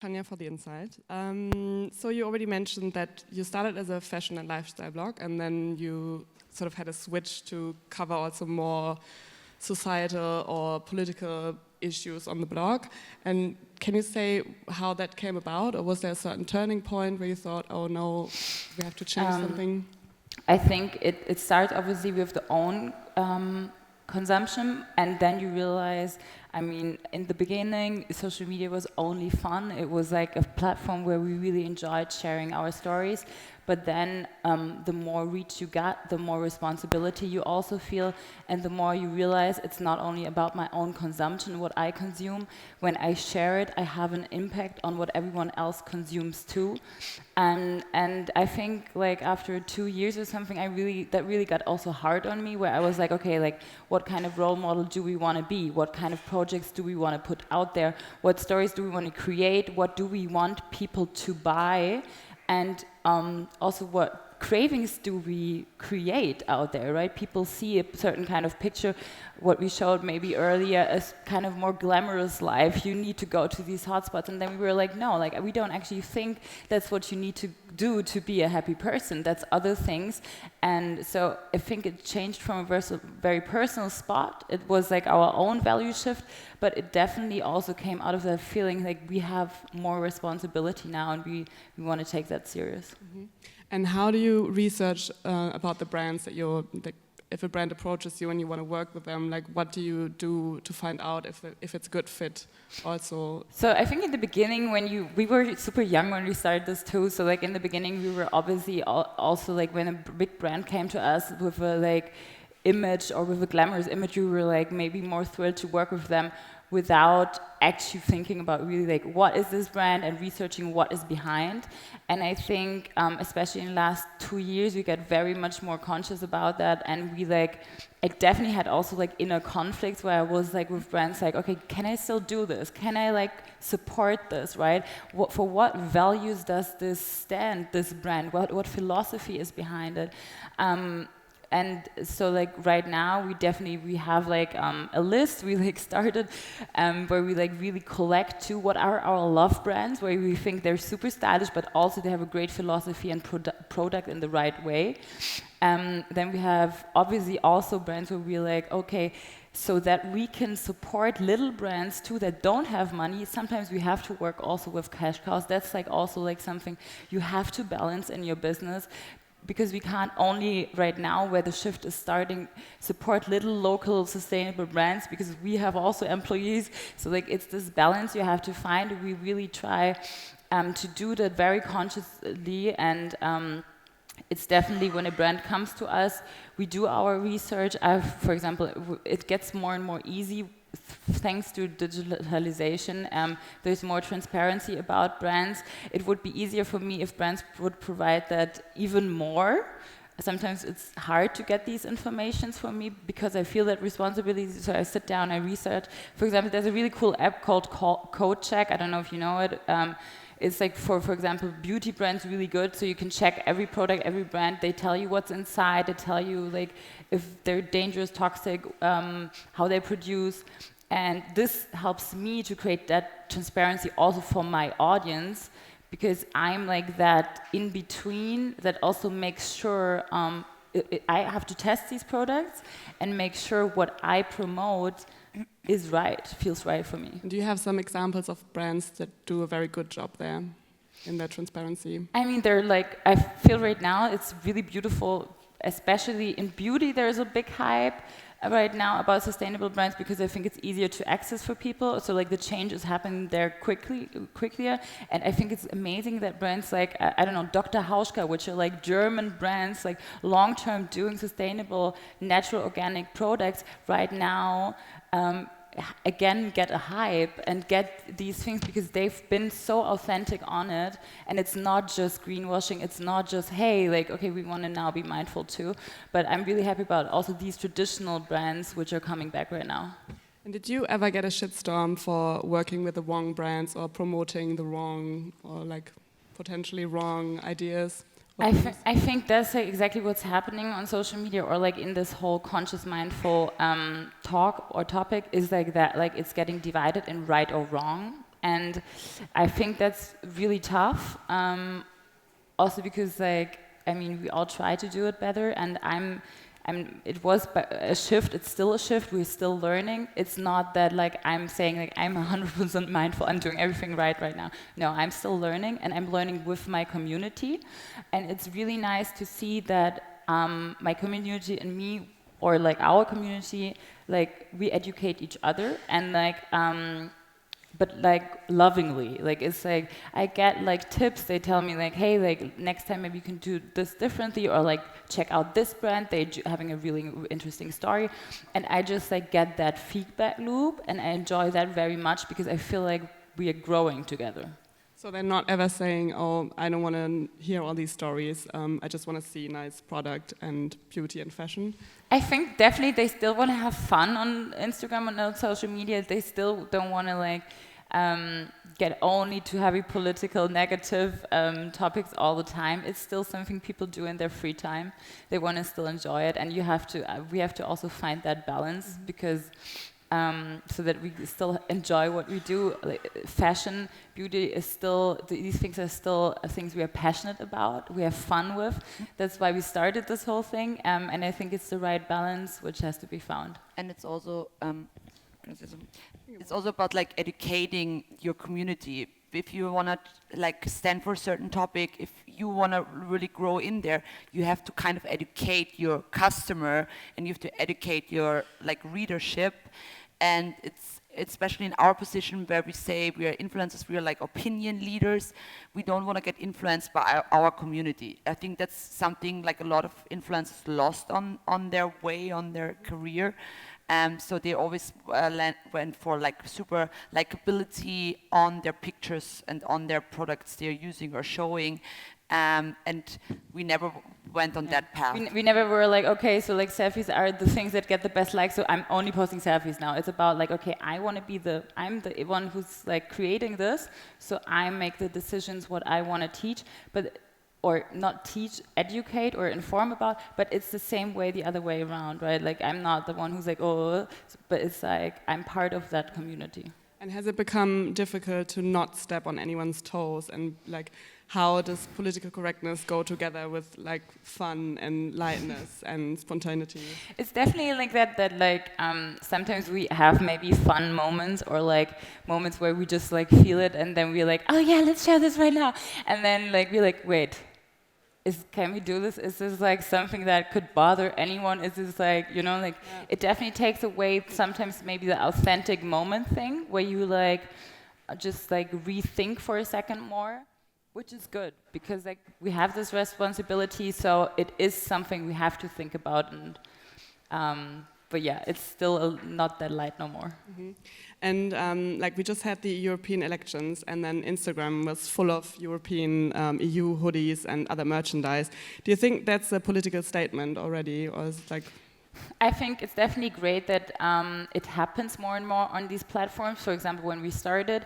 Tanja for the insight. So you already mentioned that you started as a fashion and lifestyle blog, and then you sort of had a switch to cover also more societal or political issues on the blog. And can you say how that came about, or was there a certain turning point where you thought, oh no, we have to change something? I think it starts obviously with the own consumption, and then you realize, I mean, in the beginning, social media was only fun. It was like a platform where we really enjoyed sharing our stories. But then the more reach you got, the more responsibility you also feel, and the more you realize it's not only about my own consumption, what I consume. When I share it, I have an impact on what everyone else consumes too. And I think like after 2 years or something, that really got also hard on me, where I was like, okay, like what kind of role model do we want to be? What kind of projects do we want to put out there? What stories do we want to create? What do we want people to buy? And also what cravings do we create out there, right? People see a certain kind of picture, what we showed maybe earlier, as kind of more glamorous life. You need to go to these hotspots, and then we were like, no, like we don't actually think that's what you need to do to be a happy person. That's other things. And so I think it changed from a very personal spot. It was like our own value shift, but it definitely also came out of that feeling like we have more responsibility now, and we want to take that serious. Mm-hmm. And how do you research about the brands that you're, like, if a brand approaches you and you want to work with them, like what do you do to find out if it's a good fit also? So I think in the beginning we were super young when we started this too, so like in the beginning we were obviously also like when a big brand came to us with a like image or with a glamorous image, we were like maybe more thrilled to work with them without actually thinking about really like what is this brand and researching what is behind. And I think especially in the last 2 years we get very much more conscious about that, and we like, I definitely had also like inner conflicts where I was like with brands like, okay, can I still do this? Can I like support this, right? For what values does this stand, this brand? What philosophy is behind it? And so like right now we have like a list we like started where we like really collect to what are our love brands, where we think they're super stylish but also they have a great philosophy and product in the right way. Then we have obviously also brands where we're like, okay, so that we can support little brands too that don't have money. Sometimes we have to work also with cash cows. That's like also like something you have to balance in your business, because we can't only right now, where the shift is starting, support little local sustainable brands, because we have also employees. So like it's this balance you have to find. We really try to do that very consciously, and it's definitely when a brand comes to us, we do our research. For example, it gets more and more easy thanks to digitalization. There's more transparency about brands. It would be easier for me if brands would provide that even more. Sometimes it's hard to get these informations for me because I feel that responsibility, so I sit down, I research. For example, there's a really cool app called Code Check. I don't know if you know it. It's like for example, beauty brands, really good. So you can check every product, every brand. They tell you what's inside. They tell you like if they're dangerous, toxic, how they produce. And this helps me to create that transparency also for my audience, because I'm like that in between that also makes sure I have to test these products and make sure what I promote is right, feels right for me. Do you have some examples of brands that do a very good job there in their transparency? I mean, they're like, I feel right now it's really beautiful, especially in beauty. There's a big hype right now about sustainable brands because I think it's easier to access for people. So like the change is happening there quicker. And I think it's amazing that brands like, I don't know, Dr. Hauschka, which are like German brands, like long-term doing sustainable, natural, organic products right now, again get a hype and get these things because they've been so authentic on it, and it's not just greenwashing, it's not just, hey, like, okay, we want to now be mindful too, but I'm really happy about also these traditional brands which are coming back right now. And did you ever get a shitstorm for working with the wrong brands or promoting the wrong or like potentially wrong ideas? I think that's like exactly what's happening on social media, or like in this whole conscious mindful talk or topic, is like that, like it's getting divided in right or wrong. And I think that's really tough. Also because, like, I mean, we all try to do it better, and it was a shift. It's still a shift. We're still learning. It's not that like I'm saying like I'm 100% mindful. I'm doing everything right now. No, I'm still learning, and I'm learning with my community. And it's really nice to see that my community and me, or like our community, like we educate each other, and like. But like lovingly, like it's like I get like tips. They tell me like, hey, like next time maybe you can do this differently, or like check out this brand. They're having a really interesting story, and I just like get that feedback loop, and I enjoy that very much because I feel like we are growing together. So they're not ever saying, "Oh, I don't want to hear all these stories. I just want to see nice product and beauty and fashion." I think definitely they still want to have fun on Instagram and on social media. They still don't want to like get only to heavy political negative topics all the time. It's still something people do in their free time. They want to still enjoy it, and you have to. We have to also find that balance because. So that we still enjoy what we do. Like, fashion, beauty is still, these things are still things we are passionate about, we have fun with. That's why we started this whole thing, and I think it's the right balance which has to be found. And it's also about like educating your community. If you want to like stand for a certain topic, if you want to really grow in there, you have to kind of educate your customer, and you have to educate your like readership. And it's especially in our position where we say we are influencers, we are like opinion leaders. We don't want to get influenced by our community. I think that's something like a lot of influencers lost on their way, on their career. So they always went for like super likability on their pictures and on their products they're using or showing. And we never went on that path. We never were like, okay, so like selfies are the things that get the best likes, so I'm only posting selfies now. It's about like, okay, I'm the one who's like creating this, so I make the decisions what I want to teach, or not teach, educate or inform about, but it's the same way the other way around, right? Like I'm not the one who's like, oh, but it's like I'm part of that community. And has it become difficult to not step on anyone's toes? And like, how does political correctness go together with like fun and lightness and spontaneity? It's definitely like that like sometimes we have maybe fun moments, or like moments where we just like feel it, and then we're like, oh yeah, let's share this right now. And then like we're like, wait, can we do this? Is this like something that could bother anyone? Is this like, you know, like it definitely takes away sometimes maybe the authentic moment thing where you like just like rethink for a second more, which is good because like we have this responsibility, so it is something we have to think about. And but yeah, it's still not that light no more. Mm-hmm. And like we just had the European elections, and then Instagram was full of European EU hoodies and other merchandise. Do you think that's a political statement already, or is it like? I think it's definitely great that it happens more and more on these platforms. For example, when we started,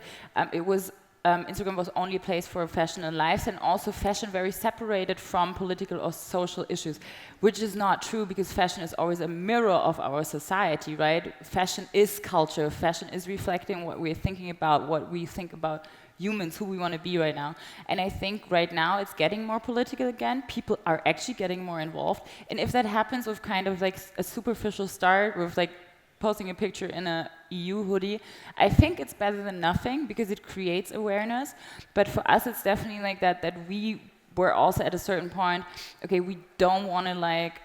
it was Instagram was only a place for fashion and lives, and also fashion very separated from political or social issues, which is not true because fashion is always a mirror of our society, right? Fashion is culture. Fashion is reflecting what we're thinking about, what we think about humans, who we want to be right now. And I think right now it's getting more political again. People are actually getting more involved. And if that happens with kind of like a superficial start, with like posting a picture in a EU hoodie, I think it's better than nothing because it creates awareness. But for us, it's definitely like that we were also at a certain point, okay, we don't want to like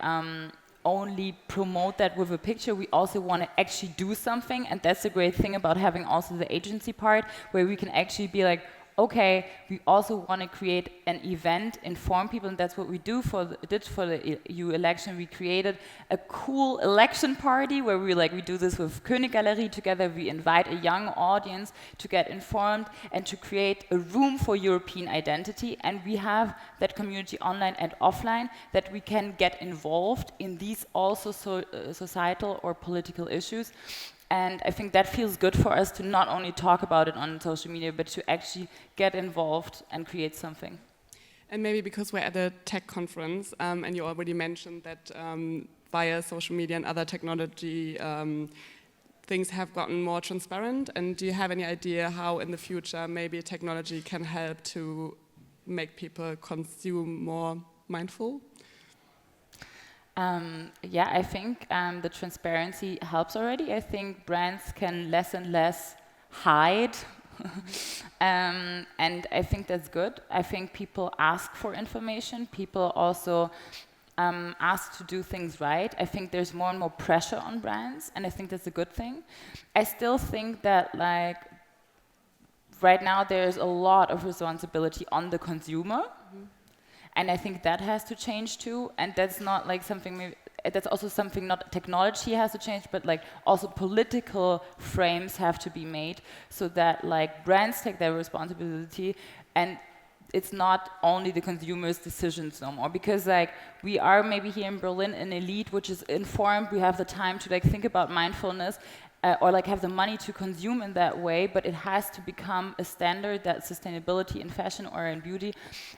only promote that with a picture. We also want to actually do something, and that's the great thing about having also the agency part, where we can actually be like, okay, we also want to create an event, inform people, and that's what we did for the EU election. We created a cool election party where we do this with König Galerie together. We invite a young audience to get informed and to create a room for European identity, and we have that community online and offline that we can get involved in these also societal or political issues. And I think that feels good for us to not only talk about it on social media, but to actually get involved and create something. And maybe because we're at a tech conference, and you already mentioned that via social media and other technology things have gotten more transparent? And do you have any idea how in the future maybe technology can help to make people consume more mindful? Yeah, I think the transparency helps already. I think brands can less and less hide. And I think that's good. I think people ask for information. People also ask to do things right. I think there's more and more pressure on brands, and I think that's a good thing. I still think that, like, right now there's a lot of responsibility on the consumer. And I think that has to change too, and that's not like something, that's also something not technology has to change, but like also political frames have to be made so that like brands take their responsibility, and it's not only the consumer's decisions no more, because like we are maybe here in Berlin an elite which is informed, we have the time to like think about mindfulness, or like have the money to consume in that way, but it has to become a standard that sustainability in fashion or in beauty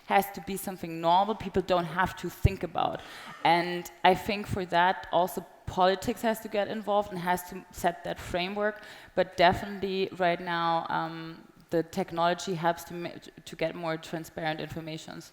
has to be something normal people don't have to think about. And I think for that also politics has to get involved and has to set that framework, but definitely right now the technology helps to get more transparent informations.